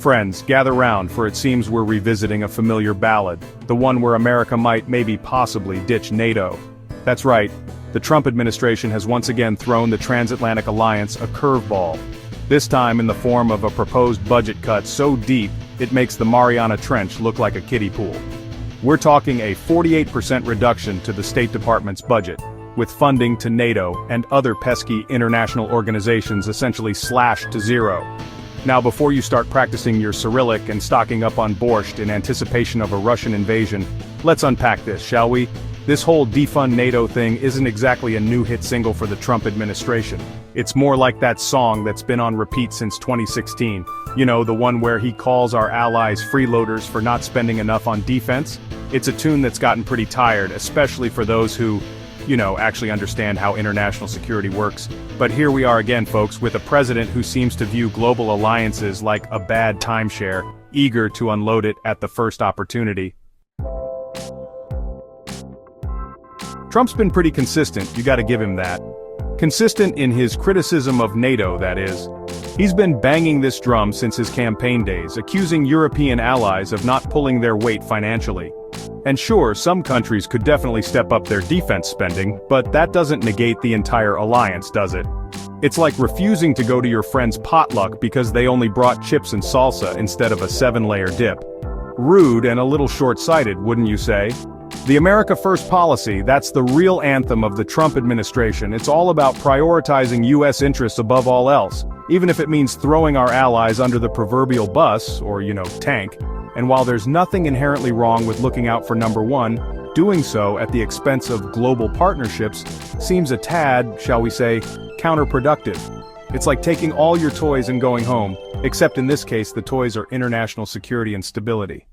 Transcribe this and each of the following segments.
Friends, gather round, for it seems we're revisiting a familiar ballad, the one where America might maybe possibly ditch NATO. That's right, the Trump administration has once again thrown the transatlantic alliance a curveball. This time in the form of a proposed budget cut so deep, it makes the Mariana Trench look like a kiddie pool. We're talking a 48% reduction to the State Department's budget, with funding to NATO and other pesky international organizations essentially slashed to zero. Now before you start practicing your Cyrillic and stocking up on borscht in anticipation of a Russian invasion, let's unpack this, shall we? This whole defund NATO thing isn't exactly a new hit single for the Trump administration. It's more like that song that's been on repeat since 2016. You know, the one where he calls our allies freeloaders for not spending enough on defense? It's a tune that's gotten pretty tired, especially for those who, actually understand how international security works. But here we are again, folks, with a president who seems to view global alliances like a bad timeshare, eager to unload it at the first opportunity. Trump's been pretty consistent, you gotta give him that. Consistent in his criticism of NATO, that is. He's been banging this drum since his campaign days, accusing European allies of not pulling their weight financially. And sure, some countries could definitely step up their defense spending, but that doesn't negate the entire alliance, does it? It's like refusing to go to your friend's potluck because they only brought chips and salsa instead of a 7-layer dip. Rude and a little short-sighted, wouldn't you say? The America First policy, that's the real anthem of the Trump administration. It's all about prioritizing U.S. interests above all else, even if it means throwing our allies under the proverbial bus, or tank. And while there's nothing inherently wrong with looking out for number one, doing so at the expense of global partnerships seems a tad, shall we say, counterproductive. It's like taking all your toys and going home, except in this case the toys are international security and stability.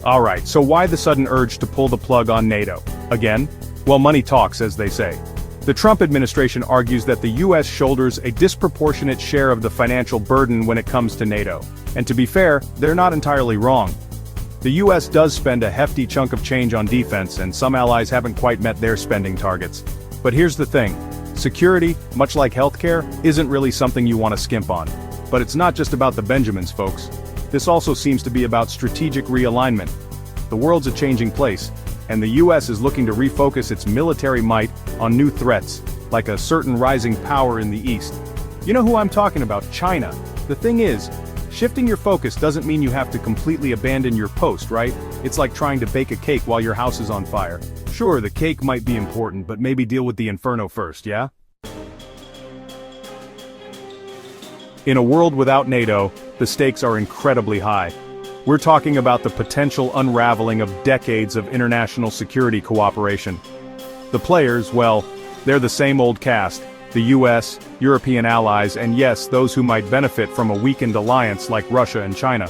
Alright, so why the sudden urge to pull the plug on NATO? Again? Well, money talks, as they say. The Trump administration argues that the U.S. shoulders a disproportionate share of the financial burden when it comes to NATO. And to be fair, they're not entirely wrong. The U.S. does spend a hefty chunk of change on defense, and some allies haven't quite met their spending targets. But here's the thing. Security, much like healthcare, isn't really something you want to skimp on. But it's not just about the Benjamins, folks. This also seems to be about strategic realignment. The world's a changing place, and the U.S. is looking to refocus its military might on new threats, like a certain rising power in the East. You know who I'm talking about, China. The thing is, shifting your focus doesn't mean you have to completely abandon your post, right? It's like trying to bake a cake while your house is on fire. Sure, the cake might be important, but maybe deal with the inferno first, yeah? In a world without NATO, the stakes are incredibly high. We're talking about the potential unraveling of decades of international security cooperation. The players, well, they're the same old cast, the US, European allies, and yes, those who might benefit from a weakened alliance like Russia and China.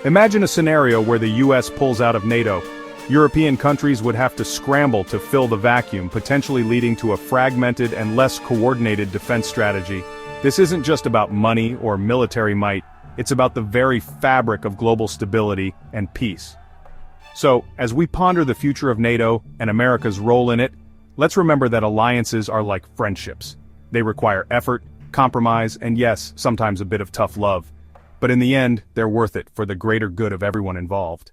Imagine a scenario where the US pulls out of NATO. European countries would have to scramble to fill the vacuum, potentially leading to a fragmented and less coordinated defense strategy. This isn't just about money or military might. It's about the very fabric of global stability and peace. So, as we ponder the future of NATO and America's role in it, let's remember that alliances are like friendships. They require effort, compromise, and yes, sometimes a bit of tough love. But in the end, they're worth it for the greater good of everyone involved.